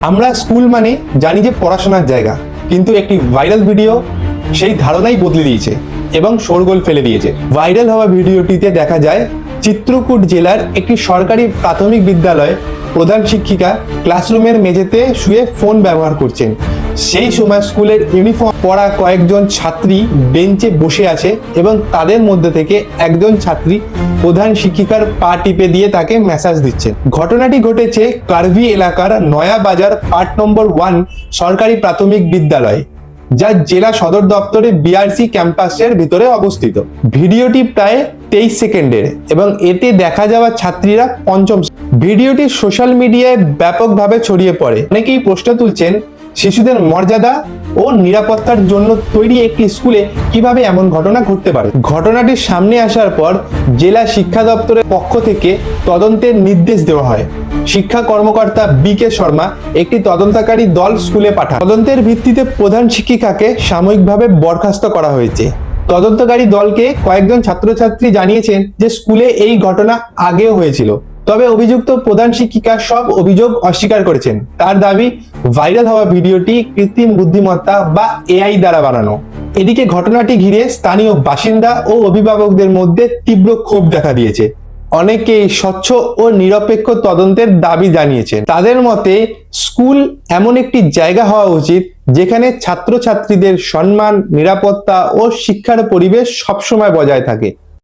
আমরা স্কুল মানে জানি যে পড়াশোনার জায়গা, কিন্তু একটি ভাইরাল ভিডিও সেই ধারণাই বদলে দিয়েছে এবং শোরগোল ফেলে দিয়েছে। ভাইরাল হওয়া ভিডিওটিতে দেখা যায় চিত্রকূট জেলার একটি সরকারি প্রাথমিক বিদ্যালয়ে প্রধান শিক্ষিকা ক্লাসরুমের মেঝেতে শুয়ে ফোন ব্যবহার করছেন। সেই সময় স্কুলের ইউনিফর্ম পরা কয়েকজন ছাত্রী বেঞ্চে বসে আছে এবং তাদের মধ্যে থেকে একজন ছাত্রী প্রধান শিক্ষিকার পা টিপে দিয়ে তাকে মেসেজ দিচ্ছেন। ঘটনাটি ঘটেছে কার্ভি এলাকার নয়া বাজার পার্ট নম্বর 1 সরকারি প্রাথমিক বিদ্যালয়, যা জেলা সদর দপ্তরে বিআরসি ক্যাম্পাসের ভিতরে অবস্থিত। ভিডিওটি প্রায় 23 সেকেন্ডের এবং এতে দেখা যাওয়া ছাত্রীরা পঞ্চম। ভিডিওটি সোশ্যাল মিডিয়ায় ব্যাপকভাবে ছড়িয়ে পড়ে। অনেকেই প্রশ্ন তুলছেন, শিশুদের মর্যাদা ও নিরাপত্তার জন্য তৈরি একটি স্কুলে কিভাবে এমন ঘটনা ঘটতে পারে। ঘটনাটি সামনে আসার পর জেলা শিক্ষা দপ্তরের পক্ষ থেকে তদন্তের নির্দেশ দেওয়া হয়। শিক্ষা কর্মকর্তা বি.কে. শর্মা একটি তদন্তকারী দল স্কুলে পাঠান। তদন্তের ভিত্তিতে প্রধান শিক্ষিকাকে সাময়িকভাবে বরখাস্ত করা হয়েছে। তদন্তকারী দলকে কয়েকজন ছাত্রছাত্রী জানিয়েছেন যে স্কুলে এই ঘটনা আগেও হয়েছিল, তবে অভিযুক্ত প্রধান শিক্ষিকা সব অভিযোগ অস্বীকার করেছেন। তার দাবি, ভাইরাল হওয়া ভিডিওটি কৃত্রিম বুদ্ধিমত্তা বা এআই দ্বারা বানানো। এদিকে ঘটনাটি ঘিরে স্থানীয় বাসিন্দা ও অভিভাবকদের মধ্যে তীব্র ক্ষোভ দেখা দিয়েছে। অনেকেই স্বচ্ছ ও নিরপেক্ষ তদন্তের দাবি জানিয়েছেন। তাদের মতে স্কুল এমন একটি জায়গা হওয়া উচিত যেখানে ছাত্রছাত্রীদের সম্মান, নিরাপত্তা ও শিক্ষার পরিবেশ সবসময় বজায় থাকে।